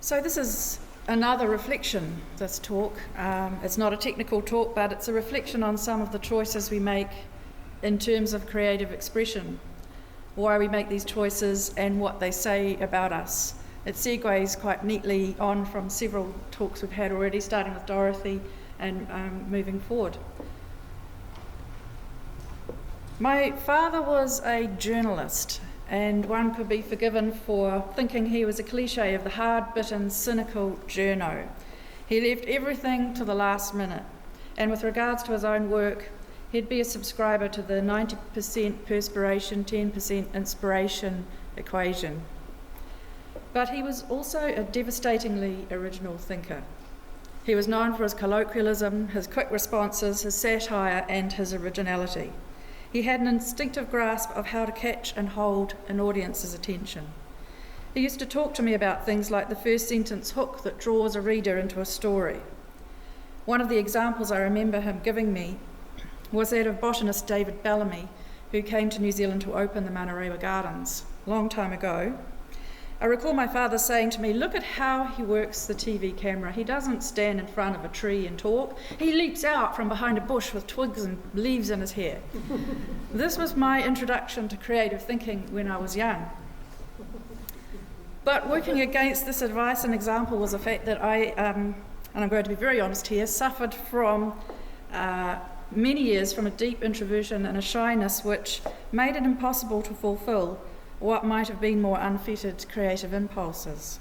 So this is another reflection, this talk. It's not a technical talk, but it's a reflection on some of the choices we make in terms of creative expression, why we make these choices and what they say about us. It segues quite neatly on from several talks we've had already, starting with Dorothy and moving forward. My father was a journalist, and one could be forgiven for thinking he was a cliche of the hard-bitten, cynical journo. He left everything to the last minute, and with regards to his own work, he'd be a subscriber to the 90% perspiration, 10% inspiration equation. But he was also a devastatingly original thinker. He was known for his colloquialism, his quick responses, his satire, and his originality. He had an instinctive grasp of how to catch and hold an audience's attention. He used to talk to me about things like the first sentence hook that draws a reader into a story. One of the examples I remember him giving me was that of botanist David Bellamy, who came to New Zealand to open the Manarewa Gardens a long time ago. I recall my father saying to me, "Look at how he works the TV camera. He doesn't stand in front of a tree and talk. He leaps out from behind a bush with twigs and leaves in his hair." This was my introduction to creative thinking when I was young. But working against this advice, an example was the fact that I, and I'm going to be very honest here, suffered from many years from a deep introversion and a shyness which made it impossible to fulfill what might have been more unfettered creative impulses.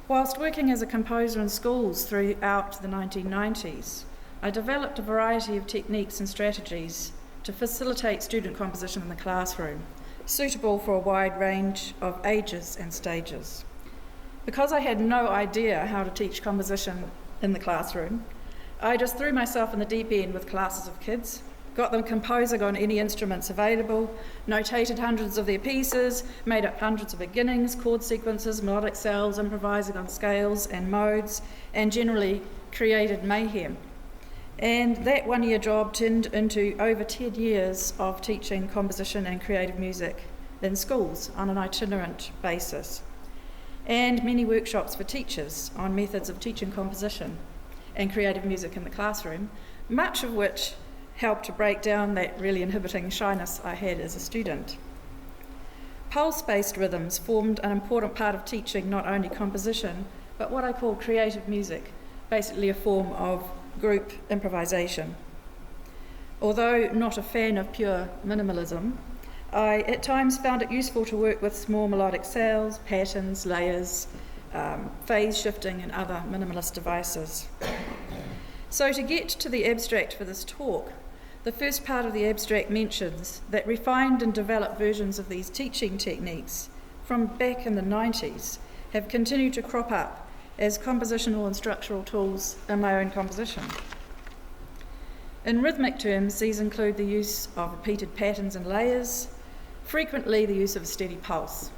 Whilst working as a composer in schools throughout the 1990s, I developed a variety of techniques and strategies to facilitate student composition in the classroom, suitable for a wide range of ages and stages. Because I had no idea how to teach composition in the classroom, I just threw myself in the deep end with classes of kids, got them composing on any instruments available, notated hundreds of their pieces, made up hundreds of beginnings, chord sequences, melodic cells, improvising on scales and modes, and generally created mayhem. And that one-year job turned into over 10 years of teaching composition and creative music in schools on an itinerant basis, and many workshops for teachers on methods of teaching composition and creative music in the classroom, much of which helped to break down that really inhibiting shyness I had as a student. Pulse-based rhythms formed an important part of teaching not only composition, but what I call creative music, basically a form of group improvisation. Although not a fan of pure minimalism, I at times found it useful to work with small melodic scales, patterns, layers, phase shifting and other minimalist devices. So to get to the abstract for this talk, the first part of the abstract mentions that refined and developed versions of these teaching techniques from back in the 90s have continued to crop up as compositional and structural tools in my own composition. In rhythmic terms, these include the use of repeated patterns and layers, frequently the use of a steady pulse.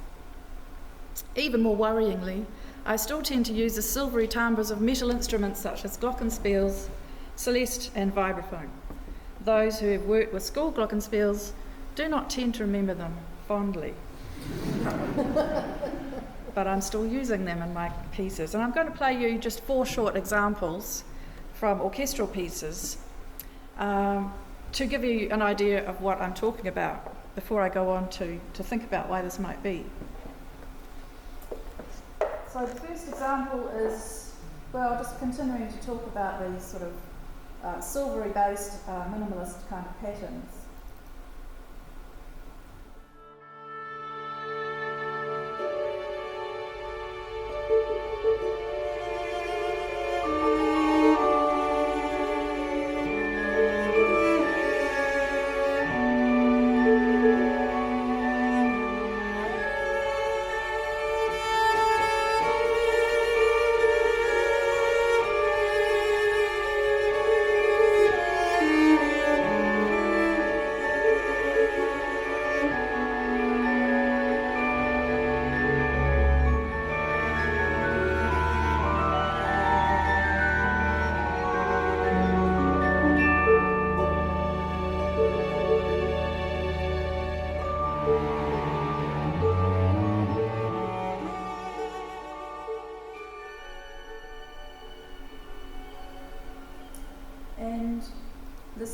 Even more worryingly, I still tend to use the silvery timbres of metal instruments such as glockenspiels, celeste and vibraphone. Those who have worked with school glockenspiels do not tend to remember them fondly. But I'm still using them in my pieces. And I'm going to play you just 4 short examples from orchestral pieces to give you an idea of what I'm talking about before I go on to think about why this might be. So the first example is, well, just continuing to talk about these sort of silvery-based, minimalist kind of patterns.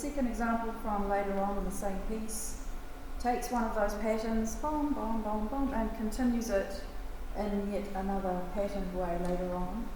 second example from later on in the same piece takes one of those patterns, bom, bom, bom, bom, and continues it in yet another patterned way later on.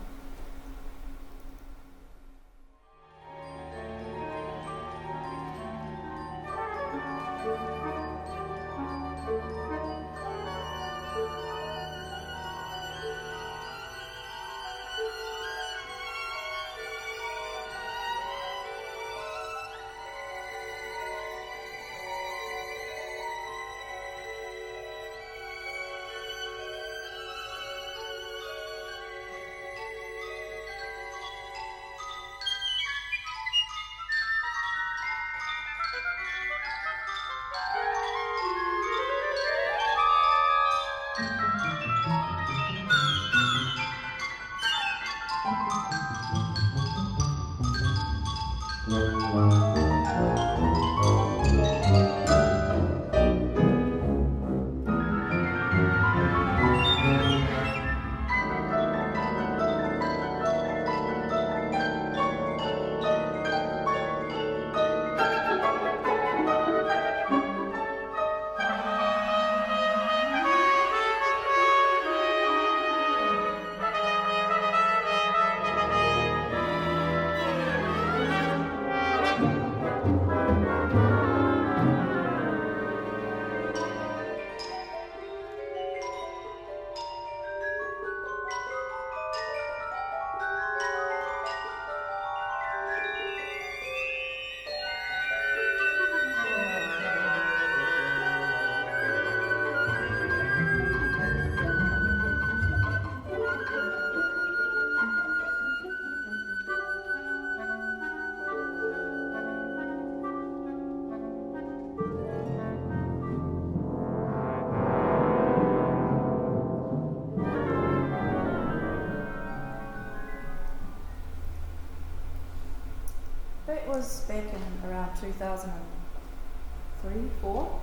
That was back in around 2003, 4.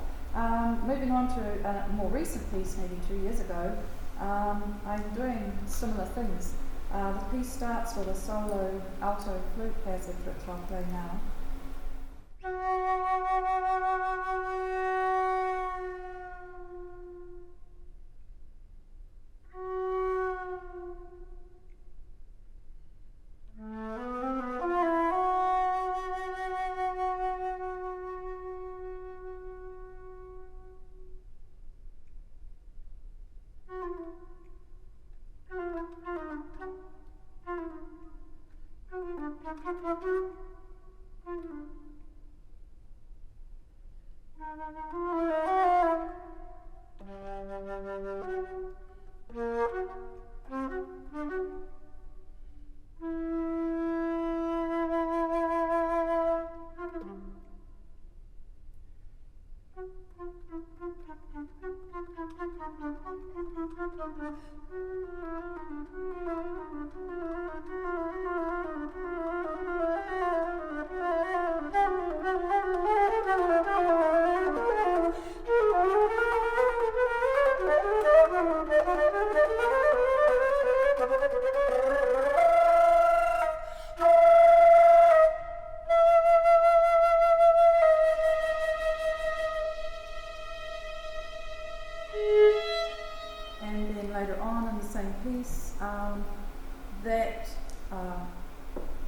Moving on to a more recent piece, maybe 2 years ago, I'm doing similar things. The piece starts with a solo alto flute passage, which I'll play now.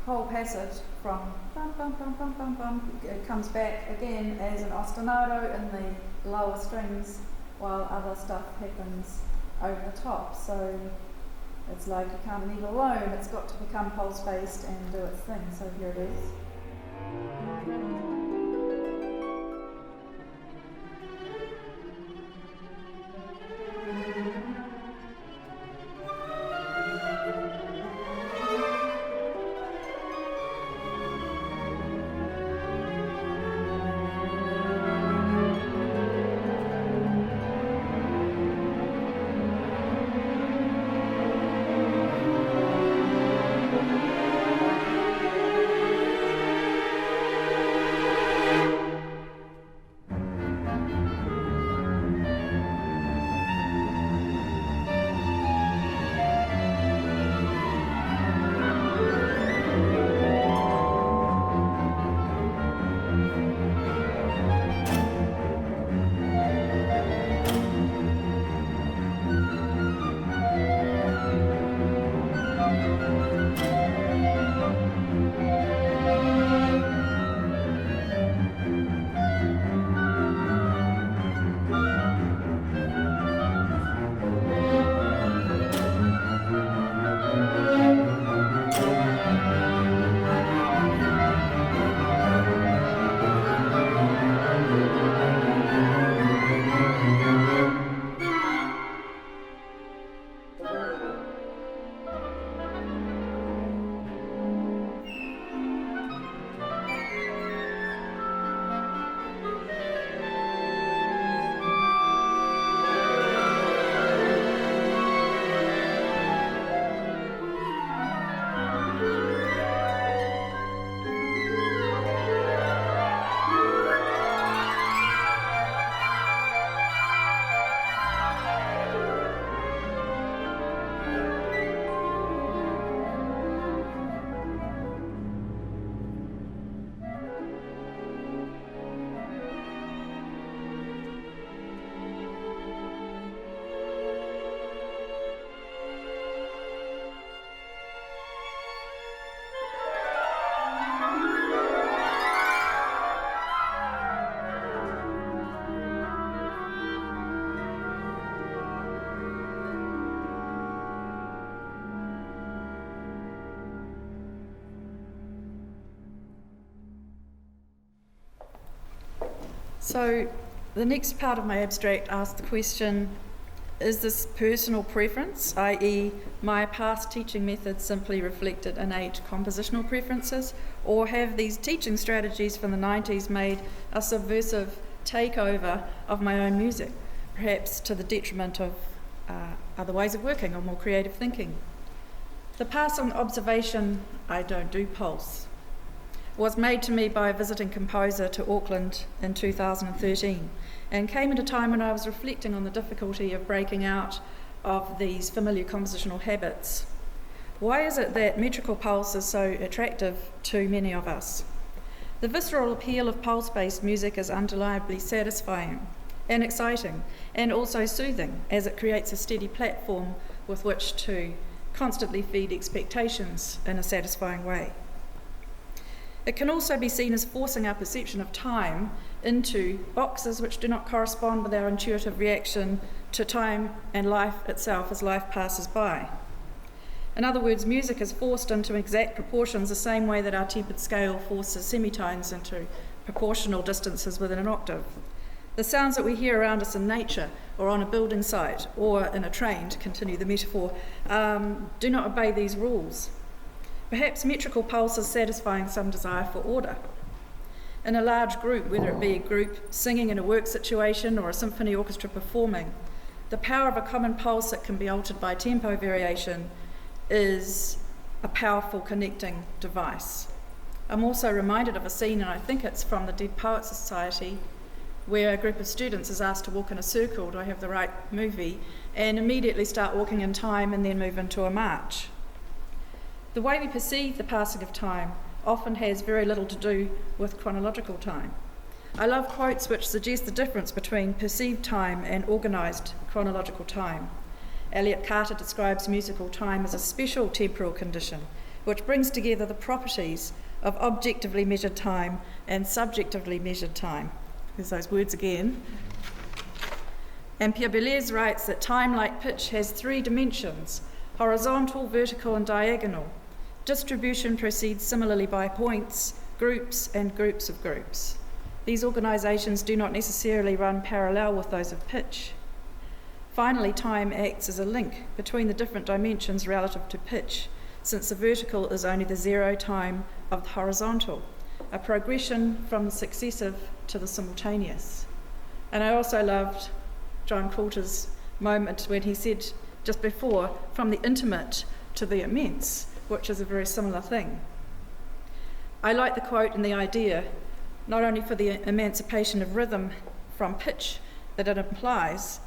Whole passage from bum bum bum bum bum bum, it comes back again as an ostinato in the lower strings while other stuff happens over the top. So it's like you can't leave it alone, it's got to become pulse based and do its thing. So here it is. So the next part of my abstract asks the question, is this personal preference, i.e. my past teaching methods simply reflected innate compositional preferences, or have these teaching strategies from the 90s made a subversive takeover of my own music, perhaps to the detriment of other ways of working or more creative thinking? The passing observation, I don't do pulse, was made to me by a visiting composer to Auckland in 2013 and came at a time when I was reflecting on the difficulty of breaking out of these familiar compositional habits. Why is it that metrical pulse is so attractive to many of us? The visceral appeal of pulse-based music is undeniably satisfying and exciting and also soothing, as it creates a steady platform with which to constantly feed expectations in a satisfying way. It can also be seen as forcing our perception of time into boxes which do not correspond with our intuitive reaction to time and life itself as life passes by. In other words, music is forced into exact proportions the same way that our tempered scale forces semitones into proportional distances within an octave. The sounds that we hear around us in nature or on a building site or in a train, to continue the metaphor, do not obey these rules. Perhaps metrical pulse is satisfying some desire for order. In a large group, whether it be a group singing in a work situation or a symphony orchestra performing, the power of a common pulse that can be altered by tempo variation is a powerful connecting device. I'm also reminded of a scene, and I think it's from the Dead Poets Society, where a group of students is asked to walk in a circle, do I have the right movie, and immediately start walking in time and then move into a march. The way we perceive the passing of time often has very little to do with chronological time. I love quotes which suggest the difference between perceived time and organised chronological time. Elliot Carter describes musical time as a special temporal condition which brings together the properties of objectively measured time and subjectively measured time. There's those words again. And Pierre Boulez writes that time, like pitch, has three dimensions: horizontal, vertical and diagonal. Distribution proceeds similarly by points, groups and groups of groups. These organisations do not necessarily run parallel with those of pitch. Finally, time acts as a link between the different dimensions relative to pitch, since the vertical is only the zero time of the horizontal, a progression from the successive to the simultaneous. And I also loved John Coulter's moment when he said just before, from the intimate to the immense, which is a very similar thing. I like the quote and the idea, not only for the emancipation of rhythm from pitch that it implies,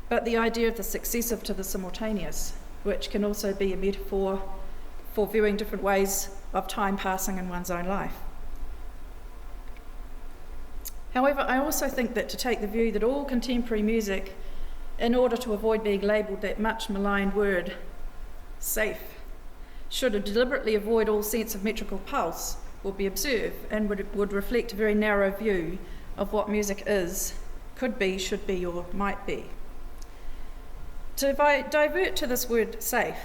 but the idea of the successive to the simultaneous, which can also be a metaphor for viewing different ways of time passing in one's own life. However, I also think that to take the view that all contemporary music, in order to avoid being labelled that much maligned word, safe, should deliberately avoid all sense of metrical pulse, would be absurd and would reflect a very narrow view of what music is, could be, should be, or might be. To divert to this word safe,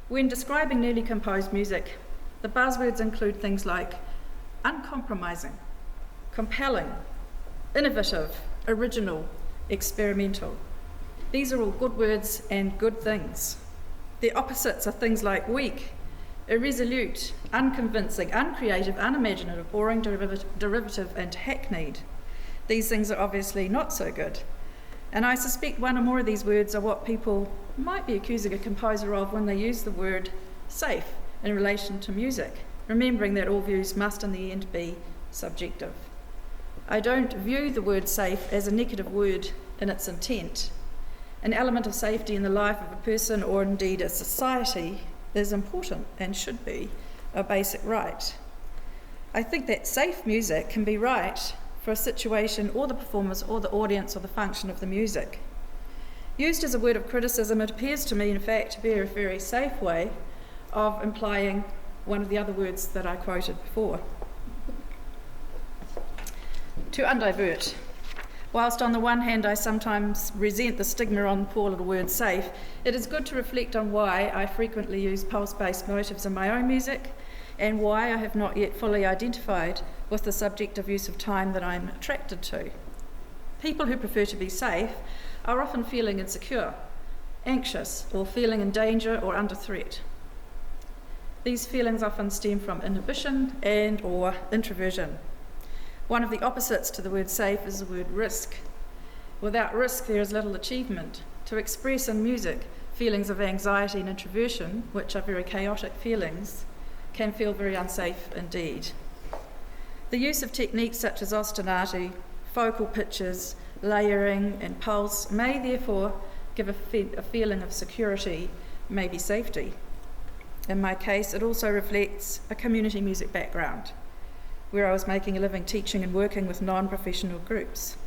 when describing newly composed music, the buzzwords include things like uncompromising, compelling, innovative, original, experimental. These are all good words and good things. Their opposites are things like weak, irresolute, unconvincing, uncreative, unimaginative, boring, derivative, and hackneyed. These things are obviously not so good. And I suspect one or more of these words are what people might be accusing a composer of when they use the word safe in relation to music, remembering that all views must in the end be subjective. I don't view the word safe as a negative word in its intent. An element of safety in the life of a person, or indeed a society, is important and should be a basic right. I think that safe music can be right for a situation or the performers or the audience or the function of the music. Used as a word of criticism, it appears to me, in fact, to be a very safe way of implying one of the other words that I quoted before. To undivert. Whilst on the one hand I sometimes resent the stigma on the poor little word safe, it is good to reflect on why I frequently use pulse-based motives in my own music and why I have not yet fully identified with the subjective use of time that I'm attracted to. People who prefer to be safe are often feeling insecure, anxious, or feeling in danger or under threat. These feelings often stem from inhibition and or introversion. One of the opposites to the word safe is the word risk. Without risk, there is little achievement. To express in music feelings of anxiety and introversion, which are very chaotic feelings, can feel very unsafe indeed. The use of techniques such as ostinato, focal pitches, layering, and pulse may therefore give a feeling of security, maybe safety. In my case, it also reflects a community music background, where I was making a living teaching and working with non-professional groups.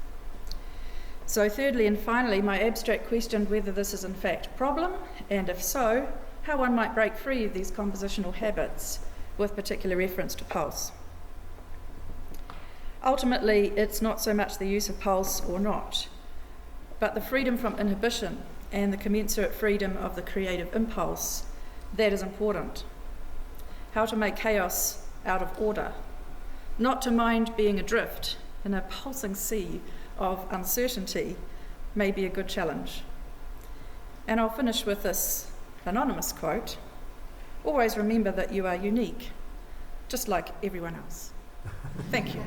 So thirdly and finally, my abstract question whether this is in fact a problem, and if so, how one might break free of these compositional habits with particular reference to pulse. Ultimately, it's not so much the use of pulse or not, but the freedom from inhibition and the commensurate freedom of the creative impulse that is important. How to make chaos out of order. Not to mind being adrift in a pulsing sea of uncertainty may be a good challenge. And I'll finish with this anonymous quote. Always remember that you are unique, just like everyone else. Thank you.